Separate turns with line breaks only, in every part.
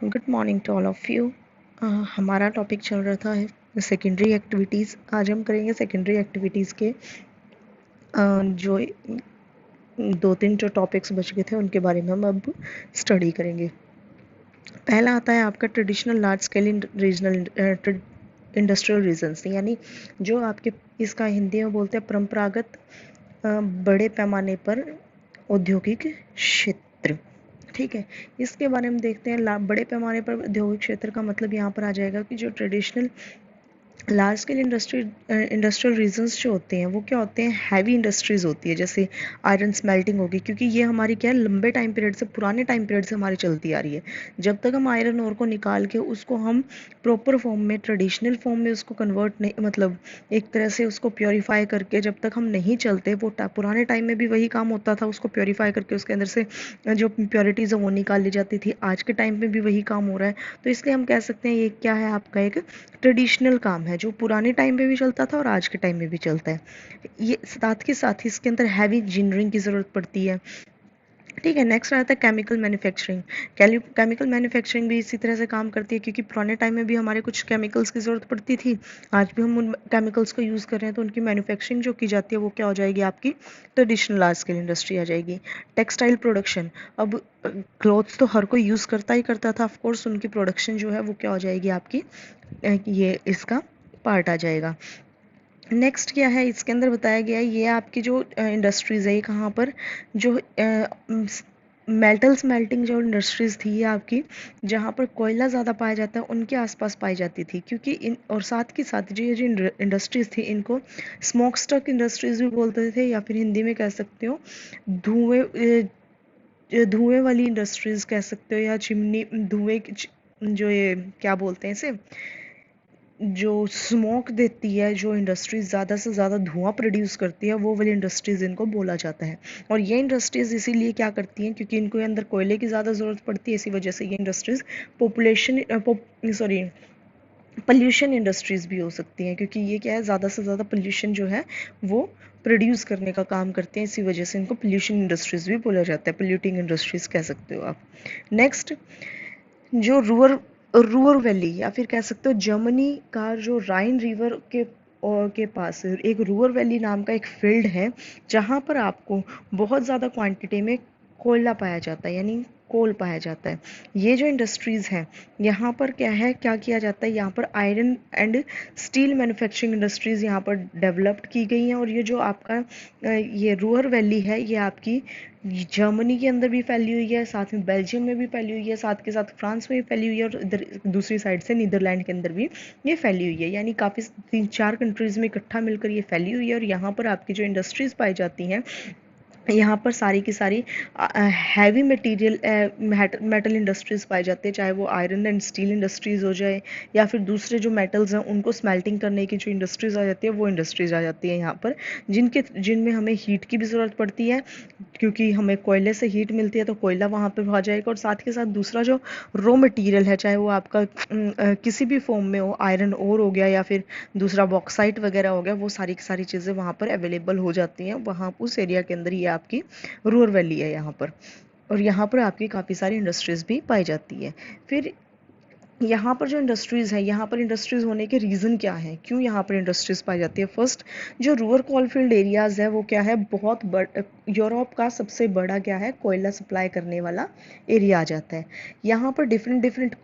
Good morning to all of you. हमारा topic चल रहा था सेकेंडरी एक्टिविटीज़। आज हम करेंगे सेकेंडरी एक्टिविटीज़ के जो दो तीन जो टॉपिक्स बच गए थे उनके बारे में हम अब स्टडी करेंगे। पहला आता है आपका traditional large scale regional industrial regions, यानी जो आपके इसका हिंदी में बोलते हैं परंपरागत बड़े पैमाने पर औद्योगिक क्षेत्र। ठीक है, इसके बारे में देखते हैं। बड़े पैमाने पर औद्योगिक क्षेत्र का मतलब यहाँ पर आ जाएगा कि जो traditional large scale industrial regions जो होते हैं वो क्या होते हैं, हैवी इंडस्ट्रीज होती है, जैसे आयरन स्मेल्टिंग होगी, क्योंकि ये हमारी क्या है, लंबे टाइम पीरियड से, पुराने टाइम पीरियड से हमारी चलती आ रही है। जब तक हम आयरन ओर को निकाल के उसको हम प्रॉपर फॉर्म में, ट्रेडिशनल फॉर्म में उसको कन्वर्ट नहीं, मतलब एक तरह से उसको प्योरीफाई करके जब तक हम नहीं चलते, वो पुराने टाइम में भी वही काम होता था, उसको प्योरीफाई करके उसके अंदर से जो प्योरिटीज़ है वो निकाल ली जाती थी। आज के टाइम में भी वही काम हो रहा है, तो इसलिए हम कह सकते हैं ये क्या है, आपका एक ट्रेडिशनल काम है जो पुराने टाइम में भी चलता था और आज के टाइम में भी चलता है। ये साथ के साथ ही इसके अंदर हैवी इंजीनियरिंग की ज़रूरत पड़ती है। ठीक है, नेक्स्ट आता है केमिकल मैन्युफैक्चरिंग। केमिकल मैन्युफैक्चरिंग भी इसी तरह से काम करती है, क्योंकि पुराने टाइम में भी हमारे कुछ केमिकल्स की ज़रूरत पड़ती थी, आज भी हम उन केमिकल्स को यूज़ कर रहे हैं, तो उनकी मैन्युफैक्चरिंग जो की जाती है वो क्या हो जाएगी, आपकी ट्रेडिशनल लार्ज स्केल इंडस्ट्री आ जाएगी। टेक्सटाइल प्रोडक्शन, अब क्लॉथ्स तो हर कोई यूज़ करता ही करता था, ऑफकोर्स उनकी प्रोडक्शन जो है वो क्या हो जाएगी, आपकी ये इसका पार्ट आ जाएगा। नेक्स्ट क्या है, इसके अंदर बताया गया है, ये आपकी जो इंडस्ट्रीज़ है, ये कहाँ पर जो मेटल स्मेल्टिंग जो इंडस्ट्रीज़ थी, ये आपकी जहाँ पर कोयला ज़्यादा पाया जाता है उनके आसपास पाई जाती थी, क्योंकि इन और साथ के साथ जो ये जो इंडस्ट्रीज़ थी इनको स्मोक स्टॉक इंडस्ट्रीज़ भी बोलते थे, या फिर हिंदी में कह सकते हो धुएं वाली इंडस्ट्रीज़ कह सकते हो, या चिमनी धुएं जो ये क्या बोलते हैं इसे, जो स्मोक देती है, जो इंडस्ट्रीज ज़्यादा से ज़्यादा धुआं प्रोड्यूस करती है, वो वाली इंडस्ट्रीज इनको बोला जाता है। और ये इंडस्ट्रीज इसीलिए क्या करती हैं, क्योंकि इनको अंदर कोयले की ज़्यादा ज़रूरत पड़ती है, इसी वजह से ये इंडस्ट्रीज पॉल्यूशन इंडस्ट्रीज भी हो सकती हैं, क्योंकि ये क्या है, ज़्यादा से ज़्यादा पोल्यूशन जो है वो प्रोड्यूस करने का काम करते हैं, इसी वजह से इनको पोल्यूशन इंडस्ट्रीज भी बोला जाता है, पोल्यूटिंग इंडस्ट्रीज कह सकते हो आप। नेक्स्ट, जो रूअर वैली, या फिर कह सकते हो जर्मनी का जो राइन रिवर के पास एक रूअर वैली नाम का एक फील्ड है, जहाँ पर आपको बहुत ज़्यादा क्वांटिटी में कोयला पाया जाता है, यानी कोल पाया जाता है। ये जो इंडस्ट्रीज़ हैं, यहाँ पर क्या है, क्या किया जाता है, यहाँ पर iron and steel manufacturing industries यहाँ पर डेवलप्ड की गई हैं। और ये जो आपका ये रूअर वैली है, ये आपकी जर्मनी के अंदर भी फैली हुई है, साथ में बेल्जियम में भी फैली हुई है, साथ के साथ फ्रांस में भी फैली हुई है, और इधर दूसरी साइड से नीदरलैंड के अंदर भी ये फैली हुई है, यानी काफ़ी 3-4 कंट्रीज़ में इकट्ठा मिलकर ये फैली हुई है। और यहाँ पर आपकी जो इंडस्ट्रीज़ पाई जाती हैं, यहाँ पर सारी की सारी हैवी मटेरियल मेटल इंडस्ट्रीज़ पाई जाती है, चाहे वो आयरन एंड स्टील इंडस्ट्रीज़ हो जाए, या फिर दूसरे जो मेटल्स हैं उनको स्मेल्टिंग करने की जो इंडस्ट्रीज़ आ जाती है, वो इंडस्ट्रीज़ आ जाती है यहाँ पर, जिनमें हमें हीट की भी ज़रूरत पड़ती है, क्योंकि हमें कोयले से हीट मिलती है, तो कोयला वहाँ पे आ जाएगा। और साथ के साथ दूसरा जो रॉ मटेरियल है, चाहे वो आपका किसी भी फॉर्म में हो, आयरन ओर हो गया या फिर दूसरा बॉक्साइट वगैरह हो गया, वो सारी की सारी चीज़ें वहाँ पर अवेलेबल हो जाती हैं, वहाँ उस एरिया के अंदर ये आपकी रूरल वैली है यहाँ पर। और यहाँ पर आपकी काफ़ी सारी इंडस्ट्रीज़ भी पाई जाती है। फिर यहाँ पर जो इंडस्ट्रीज़ है, यहाँ पर इंडस्ट्रीज़ होने के रीज़न क्या है, क्यों यहाँ पर इंडस्ट्रीज़ पाई जाती है। फर्स्ट, जो रूअर कोलफील्ड एरियाज़ है वो क्या है, बहुत यूरोप का सबसे बड़ा क्या है, कोयला सप्लाई करने वाला एरिया आ जाता है। यहाँ पर डिफरेंट डिफरेंट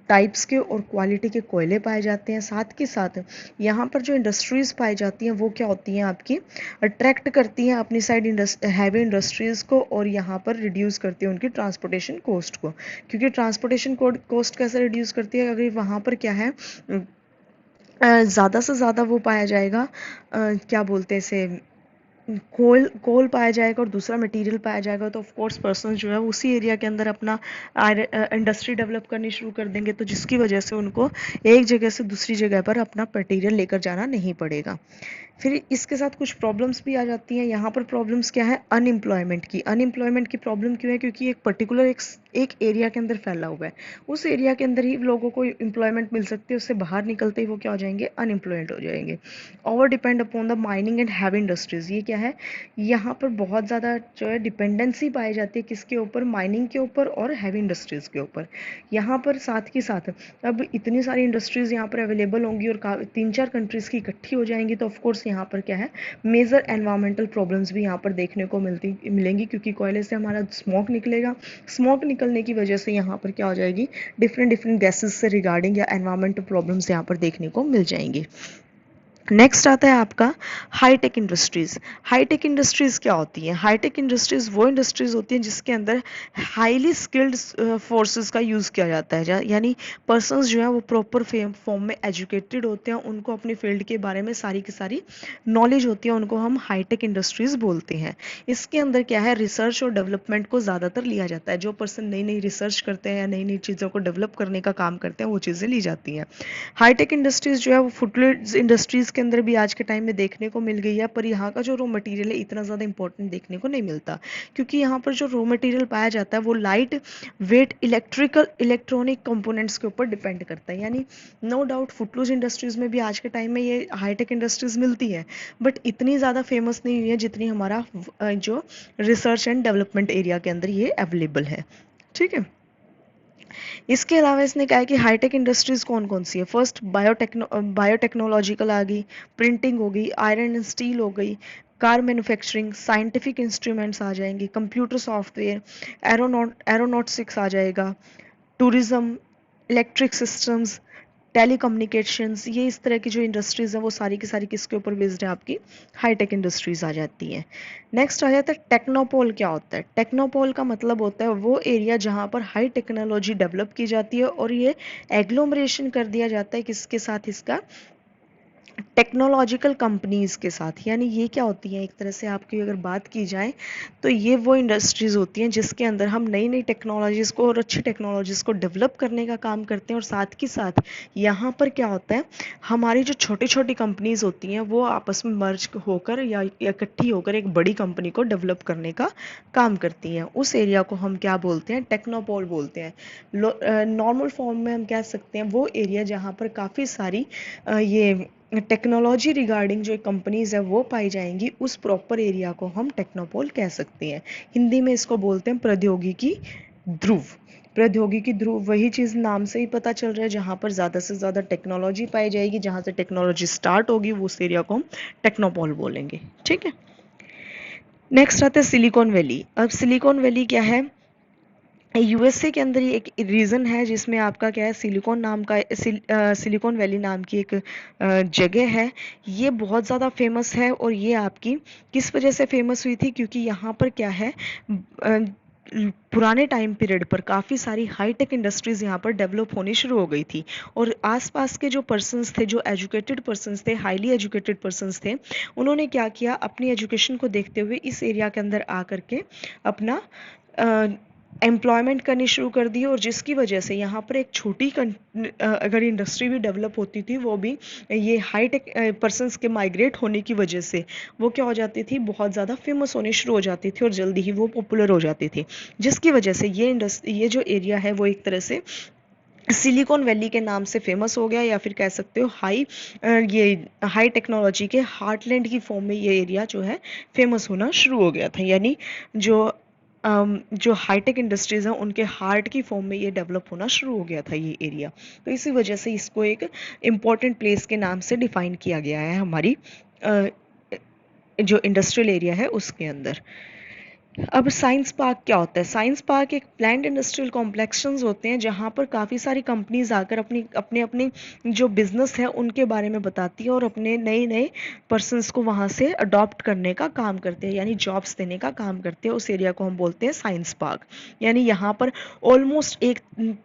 टाइप्स के और क्वालिटी के कोयले पाए जाते हैं। साथ के साथ यहाँ पर जो इंडस्ट्रीज़ पाई जाती हैं वो क्या होती हैं, आपकी अट्रैक्ट करती हैं अपनी साइड हैवी इंडस्ट्रीज़ को, और यहाँ पर रिड्यूस करती हैं उनकी ट्रांसपोर्टेशन कॉस्ट को। क्योंकि ट्रांसपोर्टेशन कॉस्ट कैसे रिड्यूस करती है, अगर वहाँ पर क्या है, ज़्यादा से ज़्यादा वो पाया जाएगा, क्या बोलते हैं इसे, कोल पाया जाएगा और दूसरा मटेरियल पाया जाएगा, तो ऑफ कोर्स पर्सन जो है उसी एरिया के अंदर अपना इंडस्ट्री डेवलप करनी शुरू कर देंगे, तो जिसकी वजह से उनको एक जगह से दूसरी जगह पर अपना मटेरियल लेकर जाना नहीं पड़ेगा। फिर इसके साथ कुछ प्रॉब्लम्स भी आ जाती हैं। यहाँ पर प्रॉब्लम्स क्या है, अनएम्प्लॉयमेंट की। अनएम्प्लॉयमेंट की प्रॉब्लम क्यों है, क्योंकि एक पर्टिकुलर एक एरिया के अंदर फैला हुआ है, उस एरिया के अंदर ही लोगों को एम्प्लॉयमेंट मिल सकती है, उससे बाहर निकलते ही वो क्या हो जाएंगे, अनएम्प्लॉयड हो जाएंगे। Over depend upon the mining and heavy industries, ये क्या है, यहाँ पर बहुत ज़्यादा जो है डिपेंडेंसी पाई जाती है किसके ऊपर, माइनिंग के ऊपर और हैवी इंडस्ट्रीज़ के ऊपर। यहाँ पर साथ के साथ अब इतनी सारी इंडस्ट्रीज़ यहाँ पर अवेलेबल होंगी और 3-4 कंट्रीज़ की इकट्ठी हो जाएंगी, तो ऑफकोर्स यहाँ पर क्या है, मेजर एनवायरमेंटल प्रॉब्लम्स भी यहाँ पर देखने को मिलेंगी, क्योंकि कोयले से हमारा स्मोक निकलेगा। स्मोक निकलने की वजह से यहाँ पर क्या हो जाएगी, डिफरेंट डिफरेंट गैसेस से रिगार्डिंग या एनवायरमेंटल प्रॉब्लम्स यहाँ पर देखने को मिल जाएंगी। नेक्स्ट आता है आपका हाईटेक इंडस्ट्रीज। हाईटेक इंडस्ट्रीज क्या होती हैं, हाईटेक इंडस्ट्रीज वो इंडस्ट्रीज होती हैं जिसके अंदर हाईली स्किल्ड फोर्सेस का यूज़ किया जाता है, यानी पर्सन्स जो है वो प्रॉपर फॉर्म में एजुकेटेड होते हैं, उनको अपनी फील्ड के बारे में सारी की सारी नॉलेज होती है, उनको हम हाईटेक इंडस्ट्रीज बोलते हैं। इसके अंदर क्या है, रिसर्च और डेवलपमेंट को ज़्यादातर लिया जाता है। जो पर्सन नई नई रिसर्च करते हैं या नई नई चीज़ों को डेवलप करने का काम करते हैं, वो चीज़ें ली जाती हैं। हाईटेक इंडस्ट्रीज जो है वो फुटवेयर इंडस्ट्रीज के अंदर भी आज के टाइम में देखने को मिल गई है, पर यहाँ का जो रॉ मटेरियल है इतना ज़्यादा इंपॉर्टेंट देखने को नहीं मिलता, क्योंकि यहाँ पर जो रॉ मटेरियल पाया जाता है वो लाइट वेट इलेक्ट्रॉनिक कंपोनेंट्स के ऊपर डिपेंड करता है। यानी नो डाउट फुटवेयर इंडस्ट्रीज में भी आज के टाइम में ये हाईटेक इंडस्ट्रीज मिलती है, बट इतनी ज़्यादा फेमस नहीं हुई है जितनी हमारा जो रिसर्च एंड डेवलपमेंट एरिया के अंदर ये अवेलेबल है। ठीक है, इसके अलावा इसने कहा है कि हाईटेक इंडस्ट्रीज कौन कौन सी है। फर्स्ट बायोटेक्नोलॉजिकल आ गई, प्रिंटिंग हो गई, आयरन एंड स्टील हो गई, कार मैन्युफैक्चरिंग, साइंटिफिक इंस्ट्रूमेंट्स आ जाएंगी, कंप्यूटर सॉफ्टवेयर, एरोनॉटिक्स आ जाएगा, टूरिज्म, इलेक्ट्रिक सिस्टम्स, टेलीकम्युनिकेशंस, ये इस तरह की जो इंडस्ट्रीज़ हैं वो सारी की सारी किसके ऊपर बेस्ड है, आपकी हाईटेक इंडस्ट्रीज आ जाती हैं। नेक्स्ट आ जाता है टेक्नोपोल। क्या होता है, टेक्नोपोल का मतलब होता है वो एरिया जहाँ पर हाई टेक्नोलॉजी डेवलप की जाती है और ये एग्लोमरेशन कर दिया जाता है किसके साथ, इसका टेक्नोलॉजिकल कंपनीज के साथ। यानी ये क्या होती है, एक तरह से आपकी अगर बात की जाए तो ये वो इंडस्ट्रीज होती हैं जिसके अंदर हम नई नई टेक्नोलॉजीज़ को और अच्छी टेक्नोलॉजीज़ को डेवलप करने का काम करते हैं, और साथ के साथ यहाँ पर क्या होता है, हमारी जो छोटी छोटी कंपनीज होती हैं वो आपस में मर्ज होकर या इकट्ठी होकर एक बड़ी कंपनी को डेवलप करने का काम करती हैं। उस एरिया को हम क्या बोलते हैं, टेक्नोपोल बोलते हैं। नॉर्मल फॉर्म में हम कह सकते हैं वो एरिया जहाँ पर काफ़ी सारी ये टेक्नोलॉजी रिगार्डिंग जो कंपनीज है वो पाई जाएंगी, उस प्रॉपर एरिया को हम टेक्नोपोल कह सकते हैं। हिंदी में इसको बोलते हैं प्रौद्योगिकी ध्रुव। प्रौद्योगिकी ध्रुव वही चीज़ नाम से ही पता चल रहा है, जहाँ पर ज़्यादा से ज़्यादा टेक्नोलॉजी पाई जाएगी, जहाँ से टेक्नोलॉजी स्टार्ट होगी वो उस एरिया को हम टेक्नोपोल बोलेंगे। ठीक है, नेक्स्ट आता है सिलिकॉन वैली। अब सिलिकॉन वैली क्या है, यूएसए के अंदर ही एक रीजन है जिसमें आपका क्या है, सिलिकॉन नाम का सिलिकॉन वैली नाम की एक जगह है। ये बहुत ज़्यादा फेमस है, और ये आपकी किस वजह से फेमस हुई थी, क्योंकि यहाँ पर क्या है, पुराने टाइम पीरियड पर काफ़ी सारी हाईटेक इंडस्ट्रीज़ यहाँ पर डेवलप होनी शुरू हो गई थी, और आसपास के जो पर्सन्स थे, जो एजुकेटेड पर्सन्स थे, हाईली एजुकेटेड पर्सन्स थे, उन्होंने क्या किया, अपनी एजुकेशन को देखते हुए इस एरिया के अंदर आकर के अपना एम्प्लॉयमेंट करनी शुरू कर दी, और जिसकी वजह से यहाँ पर एक छोटी अगर इंडस्ट्री भी डेवलप होती थी, वो भी ये हाई टेक पर्सनस के माइग्रेट होने की वजह से वो क्या हो जाती थी, बहुत ज़्यादा फेमस होनी शुरू हो जाती थी और जल्दी ही वो पॉपुलर हो जाती थी, जिसकी वजह से ये जो एरिया है वो एक तरह से सिलिकॉन वैली के नाम से फेमस हो गया, या फिर कह सकते हो ये हाई टेक्नोलॉजी के हार्टलैंड की फॉर्म में ये एरिया जो है फेमस होना शुरू हो गया था। यानी जो हाईटेक इंडस्ट्रीज़ हैं उनके हार्ट की फॉर्म में ये डेवलप होना शुरू हो गया था ये एरिया, तो इसी वजह से इसको एक इम्पॉर्टेंट प्लेस के नाम से डिफाइन किया गया है हमारी जो इंडस्ट्रियल एरिया है उसके अंदर। अब साइंस पार्क क्या होता है, साइंस पार्क एक प्लान्ड इंडस्ट्रियल कॉम्प्लेक्शंस होते हैं जहाँ पर काफ़ी सारी कंपनीज आकर अपने जो बिजनेस है उनके बारे में बताती है और अपने नए नए पर्सनस को वहाँ से अडॉप्ट करने का काम करते हैं, यानी जॉब्स देने का काम करते हैं। उस एरिया को हम बोलते हैं साइंस पार्क। यानी यहाँ पर ऑलमोस्ट एक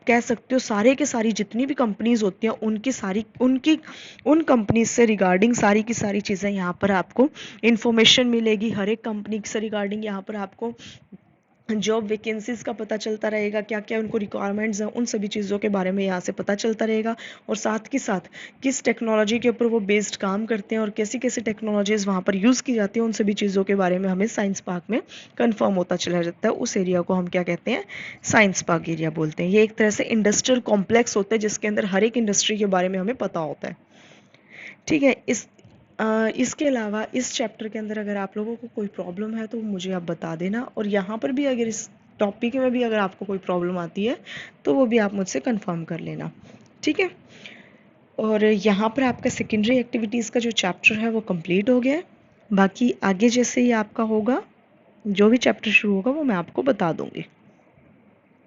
कह सकते हो सारे के सारी जितनी भी कंपनीज होती हैं उन कंपनीज से रिगार्डिंग सारी की सारी चीज़ें यहाँ पर आपको इंफॉर्मेशन मिलेगी। हर एक कंपनी से रिगार्डिंग यहाँ पर आपको जॉब वैकेंसीज़ का पता चलता रहेगा, क्या क्या उनको रिक्वायरमेंट्स हैं, उन सभी चीज़ों के बारे में यहाँ से पता चलता रहेगा। और साथ के साथ किस टेक्नोलॉजी के ऊपर वो बेस्ड काम करते हैं और कैसी कैसी टेक्नोलॉजीज़ वहाँ पर यूज़ की जाती हैं, उन सभी चीज़ों के बारे में हमें साइंस पार्क में कंफर्म होता चला जाता है। उस एरिया को हम क्या कहते हैं, साइंस पार्क एरिया बोलते हैं। ये एक तरह से इंडस्ट्रियल कॉम्प्लेक्स होता है जिसके अंदर हर एक इंडस्ट्री के बारे में हमें पता होता है। ठीक है। इसके अलावा इस चैप्टर के अंदर अगर आप लोगों को कोई प्रॉब्लम है तो मुझे आप बता देना, और यहाँ पर भी अगर इस टॉपिक में भी अगर आपको कोई प्रॉब्लम आती है तो वो भी आप मुझसे कंफर्म कर लेना। ठीक है। और यहाँ पर आपका सेकेंडरी एक्टिविटीज़ का जो चैप्टर है वो कंप्लीट हो गया है। बाकी आगे जैसे ही आपका होगा, जो भी चैप्टर शुरू होगा वो मैं आपको बता दूँगी।